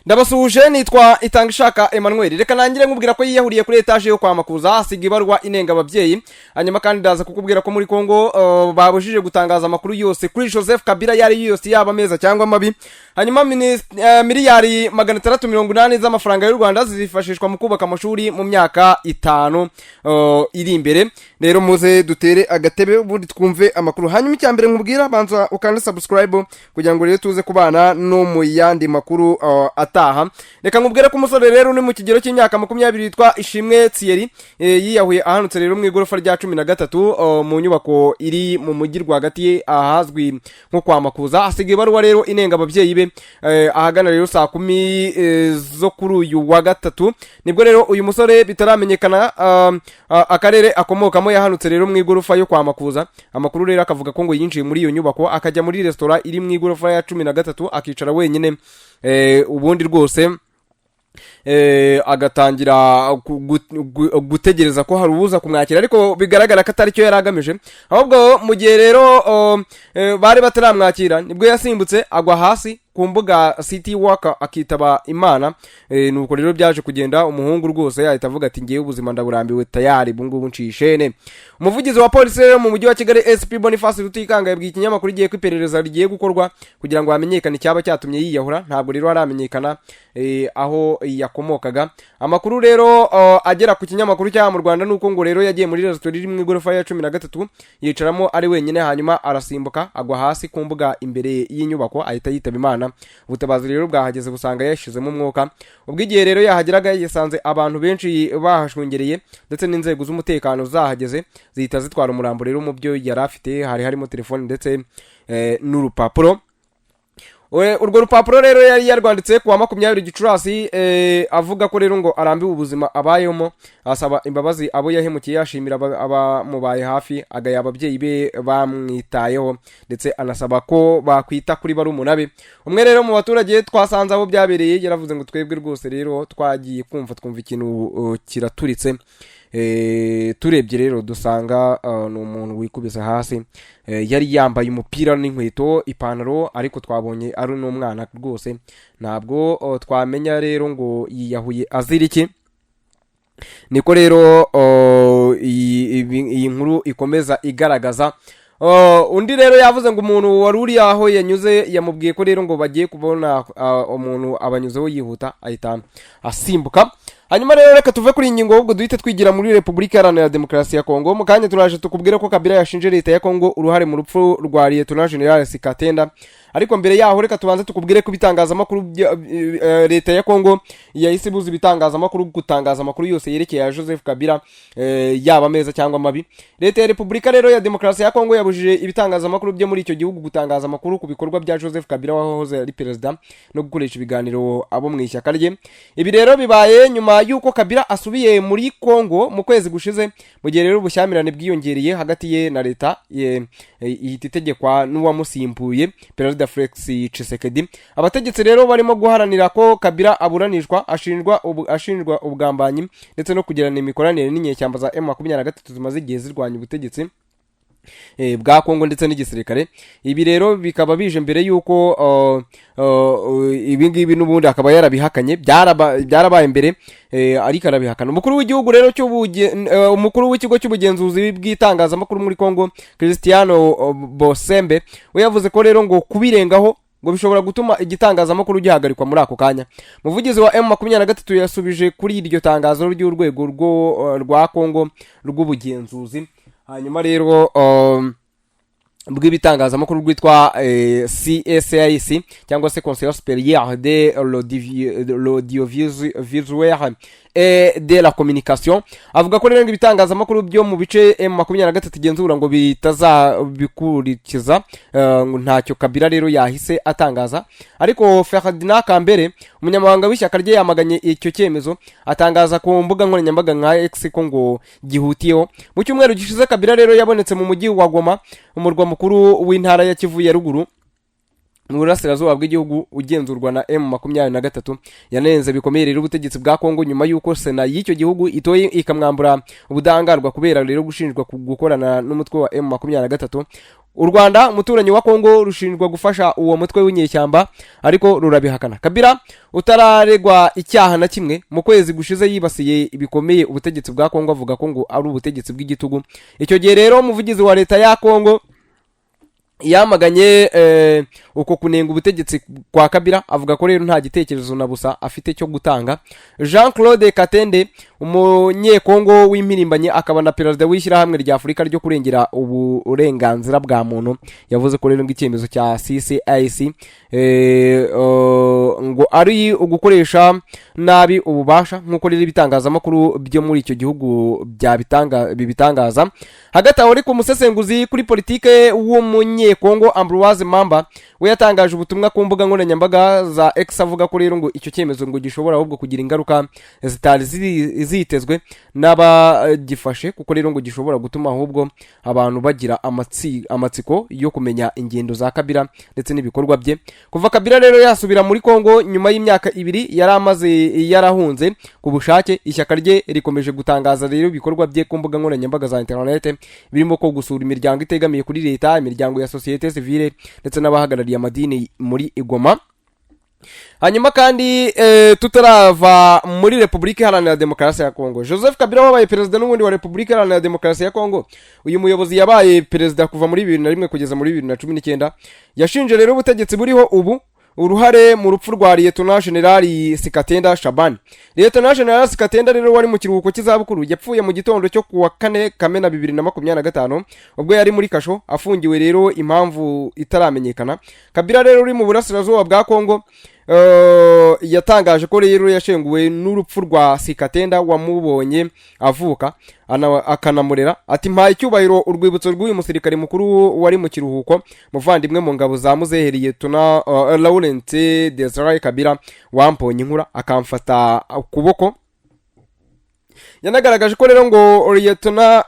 Ndabasuhuje nitwa Itangishaka Emmanuel. Reka nangire nkubwira ko yiyahuriye kuri etage yo Kwa Makuza asiga ibaruwa inenga ababyeyi. Hanyuma kandi ndaza kukubwira ko muri Kongo babujije gutangaza amakuru yose kuri Joseph Kabila yari yose yaba meza cyangwa mabi. Hanyuma miliyari 680 z'amafaranga y'u Rwanda zifashishwa mu kubaka amashuri mu myaka 5 iri imbere. Rero muze dutere agatebe ubundi twumve amakuru. Hanyuma icyambere nkubwira banza ukanda subscribe kugira ngo rero tuze kubana no mu yandi makuru ataha. Reka nkubwira ko umusore rero ni mu kigero cy'imyaka 20 yitwa Ishimwe Thierry yiyahuye ahanutse rero mu igorofa rya 13 mu nyubako iri mu mujyi rwagati ahazwi nko Kwa Makuza. Asiga ibaruwa rero inenga ababyeyi be ahagana rero saa 10 zo kuri uyu wa gatatu. Nibwo rero uyu musore bitaramenyekana akarere akomokamo yahanutse rero mu igorofa yo Kwa Makuza. Amakuru rero akavuga ko ngo yinjiye muri iyo nyubako akajya muri restaurant iri mu igorofa ya 13 akicara wenyine ubundi rwose agatangira gutegereza ko hari ubuza kumwakira, ariko bigaragara ko atari cyo yaragamije. Ahubwo mu gihe rero bari bataramwakira nibwo yasimbutse agwa hasi ku mbuga City Walk akitaba Imana. Nuko rero byaje kugenda umuhungu rwose yahita avuga ati ngiye ubuzima ndaburambiwe tayari bungu ncishene. Umuvugizi wa polisi rero mu mujyi wa Kigali SP Boniface Rutikanga yabwiye ikinyamakuru igiye kwiperereza rigiye gukorwa kugira ngo hamenyekane cyaba cyatumye yiyahura. Ntabwo rero haramenyekana aho yakomokaga. Amakuru rero agera ku kinyamakuru cya mu Rwanda nuko ngo rero yagiye muri restaurant iri mu igorofa ya 13 yicaramo ari wenyine, hanyuma arasimbuka agwa hasi ku mbuga imbere y'inyubako ahita yitaba Imana. Ubutabazi rero bwahageze busanga yashizemo umwuka. Ubwo igihe rero yahageraga yasanze abantu benshi bahashungereye ndetse n'inzego z'umutekano zahageze zihita zitwara umurambo rero mu byo yari afite. Hari harimo telefone ndetse n'urupapuro. Urwo rupapuro rero yari yarwanditse kuwa 20 Gicurasi avuga ko rero ngo arambiwe ubuzima abayemo, asaba imbabazi abo yahemukiye, yashimira abamubaye hafi, agaya ababyeyi be bamwitayeho ndetse anasaba ko bakwita kuri barumuna be. Umwe rero mu baturage twasanze abo byabereye yaravuze ngo twebwe rwose rero twagiye twumva ikintu kiraturitse. Turebye rero dusanga ni umuntu wikubise hasi, yari yambaye umupira n'inkweto ipantaro, ariko twabonye ari n'umwana rwose. Ntabwo twamenya rero ngo yiyahuye azira iki. Niko rero iyi nkuru ikomeza igaragaza. Undi rero yavuze ngo umuntu wari uri aho yanyuze yamubwiye ko rero ngo bagiye kubona umuntu abanyuzeho yihuta ahita asimbuka. Hanyuma rero reka tuve kuri ingingo ubwo duhite twigira muri Republika Iharanira Demokarasi ya Kongo. Mu kanya turaje tukubwira ko Kabila yashinje leta ya Kongo uruhare mu rupfu rwa Lieutenant General Sikatenda. Ariko mbere yaho reka tubanze tukubwire ko bitangazamakuru leta ya Kongo yahise buza ibitangazamakuru gutangaza amakuru yose yerekeye ya Joseph Kabila yaba meza cyangwa mabi. Leta ya Republika rero ya Demokarasi ya Kongo yabujije ibitangazamakuru byo muri icyo gihugu gutangaza amakuru ku bikorwa bya Joseph Kabila wahoze ari president no gukoresha ibiganiro abo mu ishyaka rye. Ibi rero bibaye nyuma yuko Kabila asubiye muri Kongo mu kwezi gushize, mu gihe rero ubushyamirane bwiyongereye hagati ye na leta ihita itegekwa n'uwamusimbuye Perezida Felix Tshisekedi. Abategetsi rero barimo guharanira ko Kabila aburanishwa ashinjwa ubugambanyi ndetse no kugirana imikoranire n'inyeshyamba za M23 zimaze igihe zirwanya ubutegetsi bwa Kongo ndetse n'igisirikare. Ibi rero bikaba bije mbere yuko ibingibi n'ubundi akaba yarabihakanye, byarabaye mbere ariko arabihakana. Umukuru w'igihugu rero umukuru w'ikigo cy'ubugenzuzi bw'itangazamakuru muri Kongo Cristiano Bosembe we yavuze ko rero ngo kubirengaho ngo bishobora gutuma igitangazamakuru gihagarikwa muri ako kanya. Umuvugizi wa M23 yasubije kuri iryo tangazo ry'urwego rwa Kongo rw'ubugenzuzi. Hanyuma rero bw'ibitangazamakuru rwitwa CSIC cyangwa se Conseil supérieur de l'audiovisuel et de la communication avuga ko rero ibitangazamakuru byo mu bice M23 igenzura ngo bitazabikurikiza ngo ntacyo Kabila rero yahise atangaza. Ariko Ferdinand Kambere umunyamabanga w'ishyaka rye yamaganye icyo cyemezo, atangaza ku mbuga nkoranyambaga nka X ko ngo gihutiyeho. Mu cyumweru gishize Kabila rero yabonetse mu mujyi wa Goma, umurwa mukuru w'intara ya Kivu ya ruguru, mu burasirazuba bw'igihugu ugenzurwa na M23 yanenze bikomeye rero ubutegetsi bwa Kongo nyuma y'uko sena y'icyo gihugu itoye ikamwambura ubudangarwa kubera rero gushinjwa gukorana n'umutwe wa M23. U Rwanda umuturanyi wa Kongo rushinjwa gufasha uwo mutwe w'inyeshyamba ariko rurabihakana. Kabila utararegwa icyaha na kimwe mu kwezi gushize yibasiye bikomeye ubutegetsi bwa Kongo avuga ko ngo ari ubutegetsi bw'igitugu. Icyo gihe rero umuvugizi wa leta ya Kongo yamaganye uko kunenga ubutegetsi kwa Kabila avuga ko rero nta gitekerezo na busa afite cyo gutanga. Jean-Claude Katende umunyekongo w'impirimbanyi akaba na perezida w'ishyirahamwe rya Afurika ryo kurengera uburenganzira bwa muntu yavuze ko rero ngo icyemezo cya CCIC ngo ari ugukoresha nabi ububasha nk'uko rero ibitangazamakuru byo muri icyo gihugu bibitangaza. Hagati aho ariko umusesenguzi kuri politike w'umunyekongo Ambroise Mamba we yatangaje ubutumwa ku mbuga nkoranyambaga za X avuga ko rero ngo icyo cyemezo ngo gishobora ahubwo kugira ingaruka zitari zitezwe n'abagifashe kuko rero ngo gishobora gutuma ahubwo abantu bagira amatsiko yo kumenya ingendo za Kabila ndetse n'ibikorwa bye. Kuva Kabila rero yasubira muri Kongo nyuma y'imyaka 2 yaramaze yarahunze ku bushake, ishyaka rye rikomeje gutangaza rero ibikorwa bye ku mbuga nkoranyambaga za internet birimo ko gusura imiryango itegamiye kuri leta, imiryango ya societe civile ndetse n'abahagarariye amadini muri Igoma. Hanyuma kandi tutarava muri Republika Iharanira Demokarasi ya Kongo, Joseph Kabila wabaye perezida n'ubundi wa Republika Iharanira Demokarasi ya Kongo, uyu muyobozi yabaye perezida kuva muri 2001 kugeza muri 2019, yashinje rero ubutegetsi buriho ubu uruhare mu rupfu rwa Lieutenant General Sikatenda Shabani. Lieutenant General Sikatenda rero wari mu kiruhuko cy'izabukuru yapfuye mu gitondo cyo kuwa 4 Kamena 2025 ubwo yari muri kasho afungiwe rero impamvu itaramenyekana. Kabila rero uri mu burasirazuba bwa Kongo yatangaje ko rero yashenguwe n'urupfu rwa Sikatenda wamubonye avuka akanamurera ati mpa icyubahiro urwibutso rw'uyu musirikare mukuru wari mu kiruhuko muvandimwe mu ngabo za Muzeheriye tuna Laurent Desire Kabila wamponye inkura akamfata ukuboko. Yanagaragaje ko rero ngo Lieutenant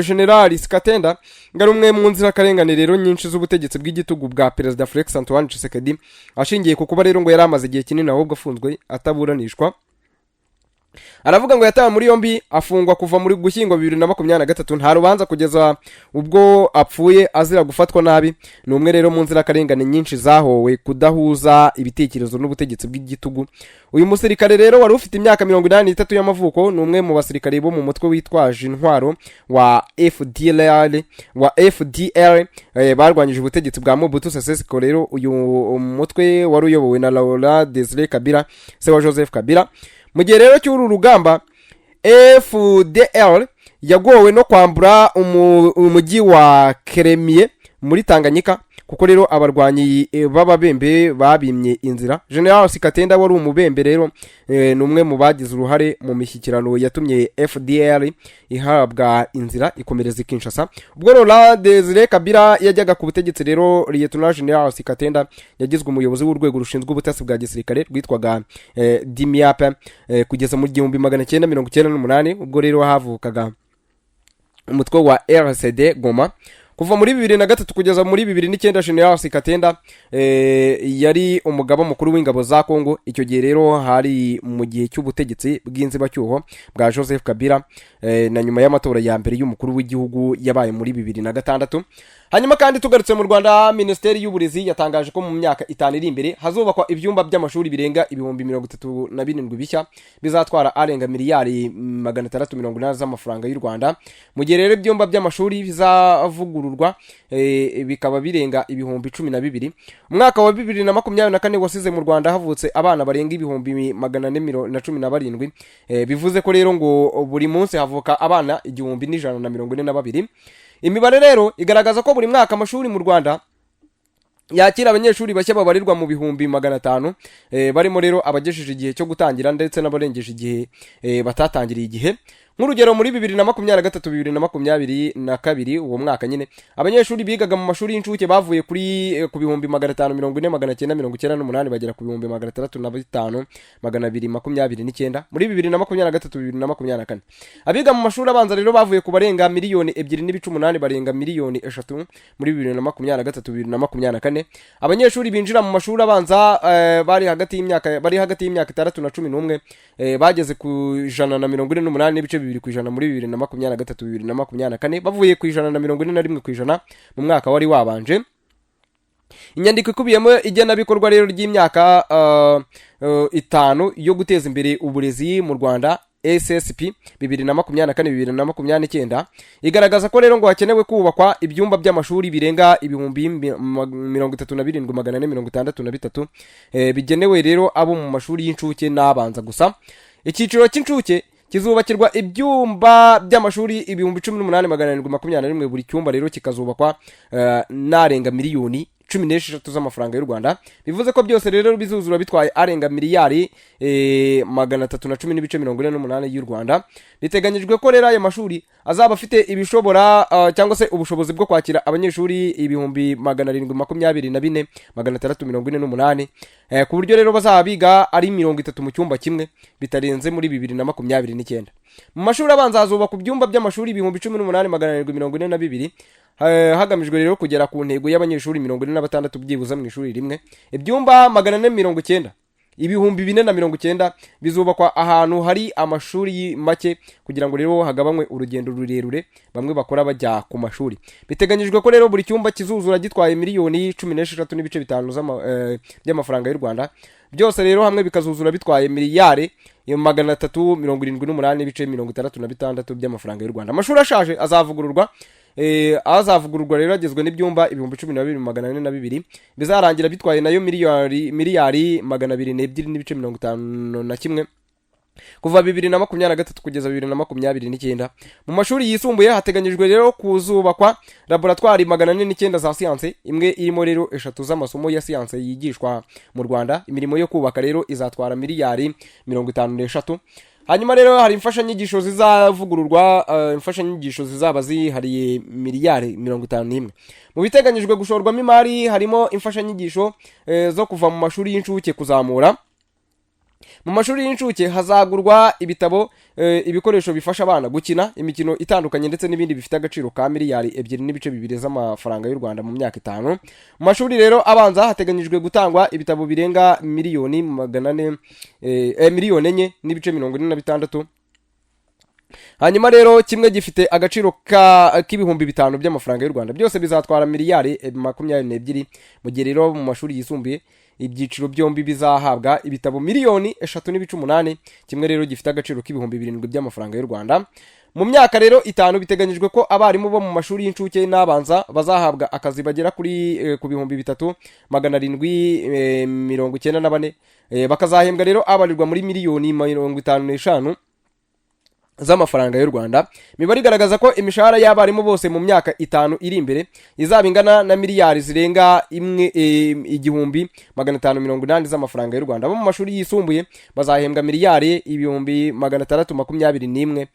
General Sikatenda ngari umwe mu nzira karengane rero nyinshi z'ubutegetsi bw'igitugu bwa Perezida Felix Antoine Tshisekedi ashingiye ku kuba rero ngo yari amaze igihe kinini ahubwo afunzwe ataburanishwa. Aravuga ngo yatawe muri yombi afungwa kuva muri Gushyingo 2023 nta rubanza kugeza ubwo apfuye azira gufatwa nabi. Ni umwe rero mu nzira karengane nyinshi zahowe kudahuza ibitekerezo n'ubutegetsi bw'igitugu. Uyu musirikare rero wari ufite imyaka 83 y'amavuko ni umwe mu basirikare bo mu mutwe witwaje intwaro wa FDLR barwanyije ubutegetsi bwa Mobutu Sese Seko. Rero uyu mutwe wari uyobowe na Laurent Desire Kabila se wa Joseph Kabila. Mu gihe rero cy'uru rugamba FDL yagowe no kwambura umujyi wa Keremie muri Tanganyika kuko rero abarwanyi b'ababembe babimye inzira. General Sikatenda wari umubembe rero ni umwe mu bagize uruhare mu mishyikirano yatumye FDL ihabwa inzira ikomereza Kinshasa. Ubwo Laurent Desire Kabila yajyaga ku butegetsi rero Lieutenant General Sikatenda yagizwe umuyobozi w'urwego rushinzwe ubutasi bwa gisirikare rwitwaga DIMIAP kugeza mu 1998 ubwo rero havukaga umutwe wa RCD Goma. Kuva muri 2003 kugeza muri 2009 General Sikatenda yari umugaba mukuru w'ingabo za Kongo. Icyo gihe rero hari mu gihe cy'ubutegetsi bw'inzibacyuho bwa Joseph Kabila na nyuma y'amatora ya mbere y'umukuru w'igihugu yabaye muri 2006. Hanyuma kandi tugarutse mu Rwanda, Minisiteri y'Uburezi yatangaje ko mu myaka 5 iri imbere hazubakwa ibyumba by'amashuri birenga 37,000 bishya bizatwara arenga miliyari 680 z'amafaranga y'u Rwanda. Mu gihe rero ibyumba by'amashuri bizavugururwa bikaba birenga 12,000. Umwaka wa 2024 wasize mu Rwanda havutse abana barenga 417. Bivuze ko rero ngo buri munsi havuka abana 1,142. Imibare rero igaragaza ko buri mwaka amashuri mu Rwanda yakira abanyeshuri bashya babarirwa mu 500. Barimo rero abagejeje igihe cyo gutangira ndetse n'abarengeje igihe batatangiriye igihe. nk'urugero muri 2023 2022 uwo mwaka nyine abanyeshuri bigaga mu mashuri y'incuke bavuye kuri ku bihumbi 540 bagera ku bihumbi 605,229 muri 2023 abiga mu mashuri abanza rero bavuye ku barenga miliyoni 2.8 barenga miliyoni 3 muri 2023 abanyeshuri binjira mu mashuri abanza bari hagati y'imyaka 6 na 11 bageze ku 148 n'ibice 2 kwijana muri 2023 bavuye ku 141 kwijana mu mwaka wari wabanje. Inyandiko ikubiyemo igenabikorwa rero ry'imyaka 5 yo guteza imbere uburezi mu Rwanda SSP 2024-2029 igaragaza ko rero ngo hakenewe kubakwa ibyumba by'amashuri birenga ibihumbi 37,463 bigenewe rero abo mu mashuri y'incuke n'abanza gusa. Icyiciro cy'incuke kizubakirwa ibyumba by'amashuri ibihumbi 18,721 buri cyumba rero kikazubakwa narenga miliyoni 16 z'amafaranga y'u Rwanda. Bivuze ko byose rero bizuzura bitwaye arenga miliyari 310,48 y'u Rwanda. Biteganyijwe ko rero aya mashuri azaba afite ibishobora cyangwa se ubushobozi bwo kwakira abanyeshuri ibihumbi 724,648 ku buryo rero bazaba biga ari 30 mu cyumba kimwe bitarenze muri 2029. Mu mashuri abanza hazubakwa ibyumba by'amashuri ibihumbi 18,742 hagamijwe rero kugera ku ntego y'abanyeshuri 46 byibuza mu ishuri rimwe. Ibyumba 490 ibihumbi 490 bizubakwa ahantu hari amashuri make kugira ngo rero hagabanywe urugendo rurerure bamwe bakora bajya ku mashuri. Biteganyijwe ko rero buri cyumba kizuzura gitwaye miliyoni 16.5 by'amafaranga y'u Rwanda. Byose rero hamwe bikazuzura bitwaye miliyari 378,66 by'amafaranga y'u Rwanda. Amashuri ashaje azavugururwa rero agizwe n'ibyumba ibihumbi 12,402 bizarangira bitwaye nayo miliyari 202,51 kuva 2023 kugeza 2029. Mu mashuri yisumbuye hateganyijwe rero kuzubakwa laboratoire 409 za siyanse, imwe irimo rero 3 z'amasomo ya siyanse yigishwa mu Rwanda. Imirimo yo kubaka rero izatwara miliyari 53. Hanyuma rero hari imfashanyigisho zizavugururwa, imfashanyigisho zizaba zihariye miliyari 51. Mu biteganyijwe gushorwamo imari harimo imfashanyigisho zo kuva mu mashuri y'incuke kuzamura. Mu mashuri y'incuke hazagurwa ibitabo, ibikoresho bifasha abana gukina imikino itandukanye ndetse n'ibindi bifite agaciro ka miliyari 2.2 z'amafaranga y'u Rwanda mu myaka 5. Mu mashuri rero abanza hateganyijwe gutangwa ibitabo birenga miliyoni 4,446. Hanyuma rero kimwe gifite agaciro k'ibihumbi 5 by'amafaranga y'u Rwanda. Byose bizatwara miliyari 22. Mu gihe rero mu mashuri yisumbuye ibyiciro byombi bizahabwa ibitabo miliyoni 3.8. Kimwe rero gifite agaciro k'ibihumbi 7 by'amafaranga y'u Rwanda. Mu myaka rero 5 biteganyijwe ko abarimu bo mu mashuri y'incuke n'abanza bazahabwa akazi bagera kuri ku bihumbi 3,794 bakazahembwa rero abarirwa muri miliyoni 55 z'amafaranga y'u Rwanda. Mibare igaragaza ko imishahara y'abarimu bose mu myaka 5 iri imbere izaba ingana na miliyari zirenga 1,580 z'amafaranga y'u Rwanda. Abo mu mashuri yisumbuye bazahembwa miliyari ibihumbi 621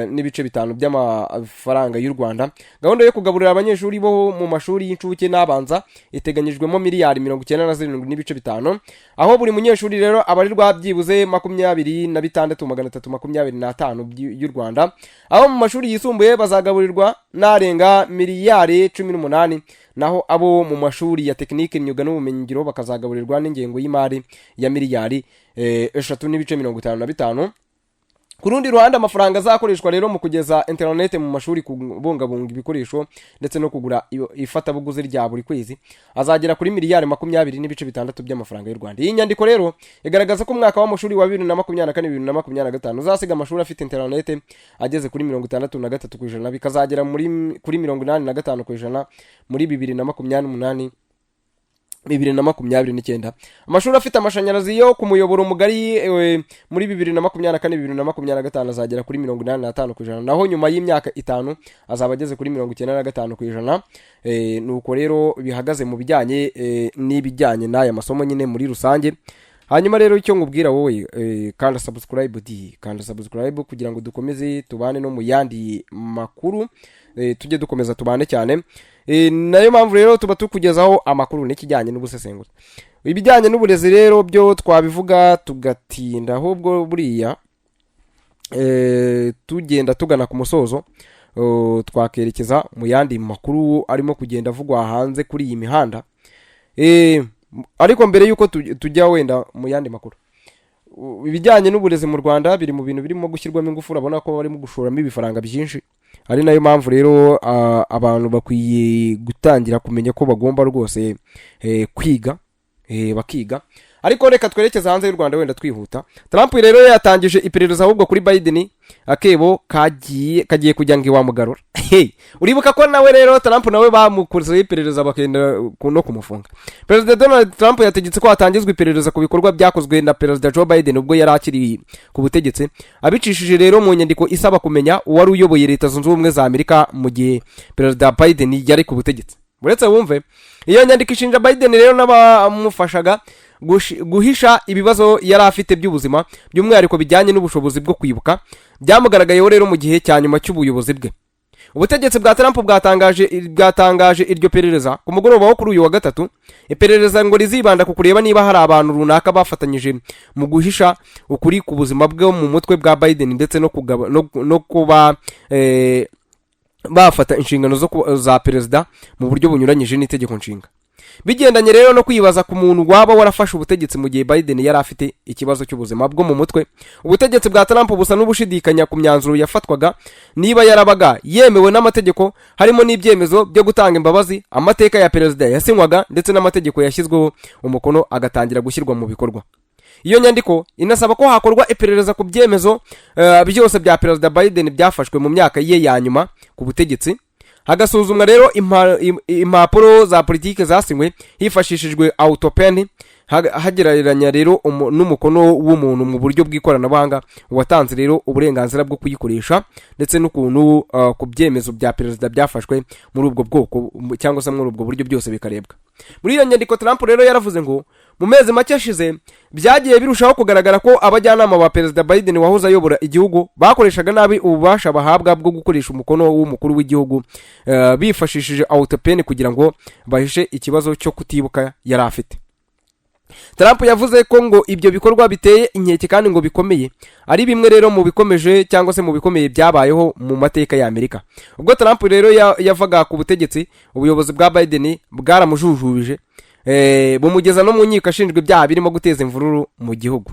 n'ibice 5 by'amafaranga y'u Rwanda. Gahunda yo kugaburira abanyeshuri bo mu mashuri y'incuke n'abanza iteganyijwemo miliyari 97 n'ibice 5, aho buri munyeshuri rero abarirwa byibuze 26,325 y'u Rwanda. Aho mu mashuri yisumbuye bazagaburirwa narenga miliyari 18, naho abo mu mashuri ya tekinike imyuga n'ubumenyingiro bakazagaburirwa n'ingengo y'imari ya miliyari 3.55. Ku rundi ruhande amafaranga azakoreshwa rero mu kugeza internet mu mashuri, kubungabunga ibikoresho ndetse no kugura ifatabuguzi rya buri kwezi azagera kuri miliyari 20.6 by'amafaranga y'u Rwanda. Iyi nyandiko rero igaragaza ko umwaka w'amashuri wa 2024-2025 uzasiga amashuri afite internet ageze kuri 63%, bikazagera kuri 85% muri 2029. Amashuri afite amashanyarazi yo ku muyoboro mugari muri 2024-2025 azagera kuri 85%, naho nyuma y'imyaka 5 azaba ageze kuri 95%. Nuko rero bihagaze mu bijyanye n'ibijyanye n'aya masomo nyine muri rusange. hanyuma rero icyo nkubwira wowe kanda subscribe kugira ngo dukomeze tubane no mu yandi makuru, tujye dukomeza tubane cyane. Nayo mpamvu rero tuba tukugezaho amakuru n'ikijyanye n'ubusesenguzi. Ibijyanye n'uburezi rero byo twabivuga tugatinda, ahubwo buriya tugenda tugana ku musozo, twakerekeza mu yandi makuru arimo kugenda avugwa hanze kuri iyi mihanda. Ariko mbere yuko tujya wenda mu yandi makuru, ibijyanye n'uburezi mu Rwanda biri mu bintu birimo gushyirwamo ingufu, urabona ko barimo gushoramo ibifaranga byinshi. Ari nayo mpamvu rero abantu bakwiye gutangira kumenya ko bagomba rwose kwiga, bakiga. Ariko reka twerekeza hanze y'u Rwanda wenda twihuta. Trump rero yatangije iperereza ahubwo kuri Biden, akebo kagiye kujya ngo iwamugarura. Uribuka ko nawe rero Trump nawe bamukoze iperereza bakenda no kumufunga. President Donald Trump yategetse ko hatangizwa iperereza ku bikorwa byakozwe na President Joe Biden ubwo yari akiri ku butegetsi, abicishije rero mu nyandiko isaba kumenya uwari uyoboye Leta Zunze Ubumwe za Amerika mu gihe President Biden yari ku butegetsi. Buretse wumve, iyo nyandiko ishinja Biden rero n'abamufashaga guhisha ibibazo yari afite by'ubuzima, by'umwihariko bijyanye n'ubushobozi bwo kwibuka, byamugaragayeho rero mu gihe cya nyuma cy'ubuyobozi bwe. Ubutegetsi bwa Trump bwatangaje iryo perereza ku mugoroba wo kuri uyu wa gatatu. Iperereza ngo rizibanda ku kureba niba hari abantu runaka bafatanyije mu guhisha ukuri ku buzima bwe mu mutwe bwa Biden, ndetse no kuba bafata inshingano za perezida mu buryo bunyuranyije n'itegeko nshinga. Bigendanye rero no kwibaza ku muntu waba warafashe ubutegetsi mu gihe Biden yari afite ikibazo cy'ubuzima bwo mu mutwe, ubutegetsi bwa Trump busa n'ubushidikanya ku myanzuro yafatwaga niba yarabaga yemewe n'amategeko, harimo n'ibyemezo byo gutanga imbabazi, amateka ya perezida yasinywaga, ndetse n'amategeko yashyizweho umukono agatangira gushyirwa mu bikorwa. Iyo nyandiko inasaba ko hakorwa iperereza ku byemezo byose bya Perezida Biden byafashwe mu myaka ye ya nyuma ku butegetsi, hagasuzumwa rero impapuro za politike zasinywe hifashishijwe autopen, hagereranya rero n'umukono w'umuntu mu buryo bw'ikoranabuhanga watanze rero uburenganzira bwo kuyikoresha, ndetse n'ukuntu ku byemezo bya perezida byafashwe muri ubwo bwoko cyangwa se muri ubwo buryo byose bikarebwa. Muri iyo nyandiko Trump rero yaravuze ngo mu mezi make ashize byagiye birushaho kugaragara ko abajyanama ba Perezida Biden wahoze ayobora igihugu bakoreshaga nabi ububasha bahabwa bwo gukoresha umukono w'umukuru w'igihugu, bifashishije autopen kugira ngo bahishe ikibazo cyo kutibuka yari afite. Trump yavuze ko ngo ibyo bikorwa biteye inkeke kandi ngo bikomeye, ari bimwe rero mu bikomeje cyangwa se mu bikomeye byabayeho mu mateka ya Amerika. Ubwo Trump rero yavaga ku butegetsi, ubuyobozi bwa Biden bwaramujujubije, bumugeza no mu nkiko ashinjwa ibyaha birimo guteza imvururu mu gihugu.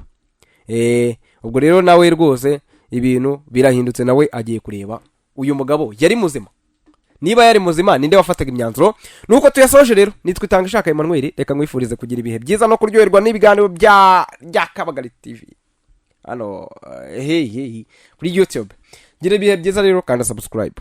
Ubwo rero nawe rwose ibintu birahindutse, nawe agiye kureba uyu mugabo yari muzima. Niba yari muzima ninde wafataga imyanzuro? Nuko tuyasoje rero, nitwe Tanga Ishaka Emmanuel, reka ngwifurize kugira ibihe byiza no kuryoherwa n'ibiganiro bya Kabagari TV hano kuri YouTube. Gira ibihe byiza rero, kanda subscribe.